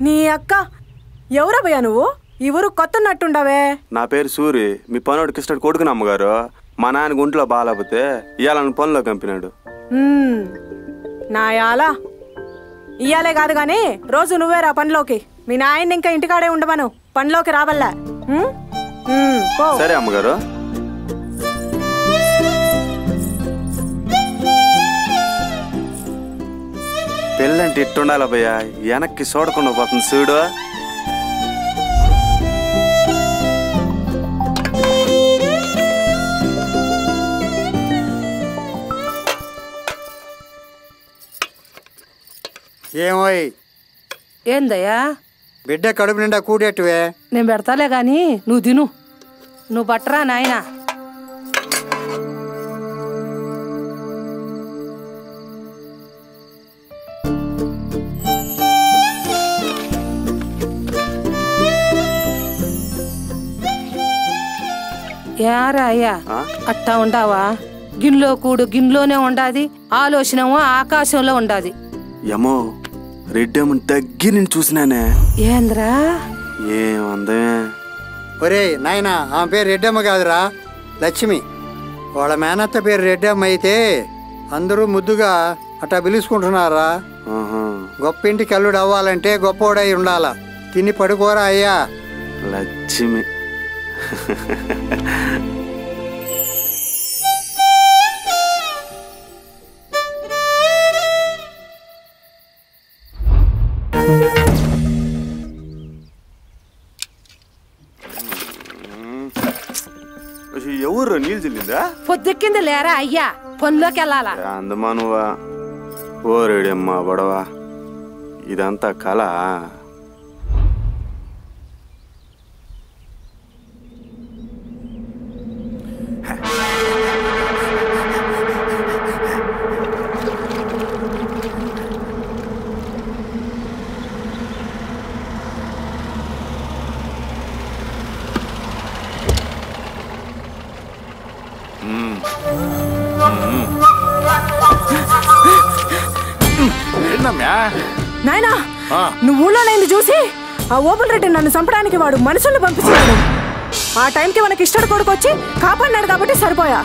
నీ అక్క ఎవరబయ్యా నువ్వు? ఈ ఊరు కొత్తన్నట్టుండవే. నా పేరు సూరి. మీ పనోడు కృష్ణుడు కొడుకుని అమ్మగారు. మా నాన్న గుంట్లో బాగాలేకపోతే ఇయ్యాలని పనిలో కంపినాడు. నాయాలా ఇయ్యాలే కాదు గాని రోజు నువ్వేరా పనిలోకి. మీ నాయన్ని ఇంకా ఇంటికాడే ఉండమను, పనిలోకి రావల్లా. సరే అమ్మగారు. పెళ్ళంటే ఇట్టుండాలి భయ్యా, వెనక్కి చూడకుండా పోతుంది చూడు. ఏమోయ్ ఏందయ్యా? బిడ్డ కడుపు నిండా కూడేట్టువే. నేను పెడతాలే గాని నువ్వు తిను. నువ్వు పట్టరా నాయనా. యారా అయ్యా అట్టా ఉండావా? గిన్నెలో కూడు గిన్నెలోనే ఉండాది, ఆలోచనేమో ఆకాశంలో ఉండాది. ఏమో రెడ్డేమో దగ్గర నేను చూసినానే. ఏంద్రా ఏమందమే? ఒరే నాయనా, ఆమె పేరు రెడ్డమ్మ కాదురా, లక్ష్మి. వాళ్ళ మేనత్త పేరు రెడ్డమ్మ అయితే అందరూ ముద్దుగా అట్టా పిలుచుకుంటున్నారా. గొప్పింటికి అల్లుడు అవ్వాలంటే గొప్పోడై ఉండాలా. తిని పడుకోరా అయ్యా. లక్ష్మి ఎవరు నీళ్ళు చెల్లిందా? పొద్దుక్కింది లేరా అయ్యా, పనిలోకి వెళ్ళాలా. అందమా నువ్వా? ఓ రెడమ్మా బడవా, ఇదంతా కళ. నాయనా, నువ్వు ఊళ్ళో లేని చూసి ఆ ఓబుల్ రెడ్డి నన్ను చంపడానికి వాడు మనుషుల్ని పంపించాడు. ఆ టైంకి మనకి ఇష్టడు కొడుకు వచ్చి కాపాడినాడు కాబట్టి సరిపోయా.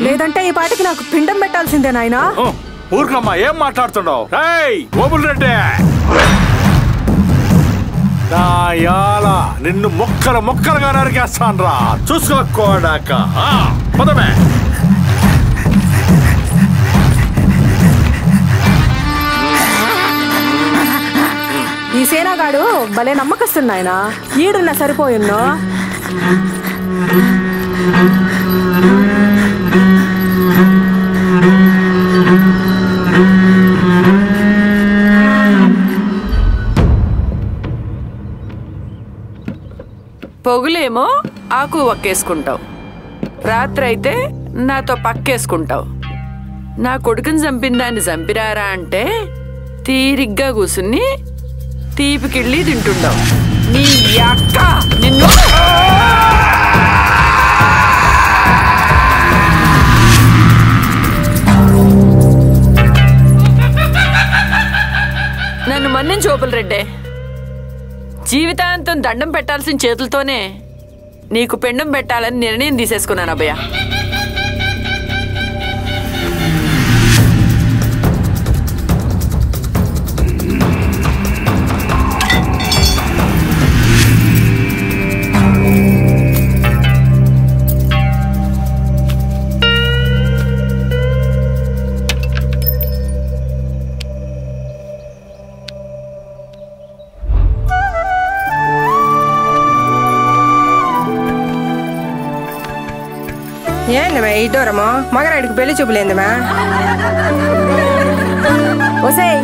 లేదంటే ఈ పాటికి నాకు పిండం పెట్టాల్సిందే నాయనా. ఊరుకమ్మా, ఏం మాట్లాడుతున్నావు? ఓబుల్ రెడ్డి నిన్ను మొక్కలు మొక్కలుగా నరికేస్తాను రా, చూసుకోడాక. పదమే. ఈ సేనాగాడు భలే నమ్మకస్తున్నాయనా. ఈడున్న సరిపోయిన్నో. పొగులేమో ఆకు వక్కేసుకుంటావు, రాత్రి అయితే నాతో పక్కేసుకుంటావు. నా కొడుకుని చంపిన దాన్ని చంపిరారా అంటే తీరిగ్గా కూసుని తీపికిళ్ళి తింటుండవు. నీ అక్క నిన్ను నన్ను మన్నించు ఓబుల్ రెడ్డి. జీవితాంతం దండం పెట్టాల్సిన చేతులతోనే నీకు పెండం పెట్టాలని నిర్ణయం తీసేసుకున్నాను అబ్బయ్య. ఏందమ్మా ఇటోరమ్మా, మగరాడికి పెళ్లి చూపులేందమ్మా. ఒసేయ్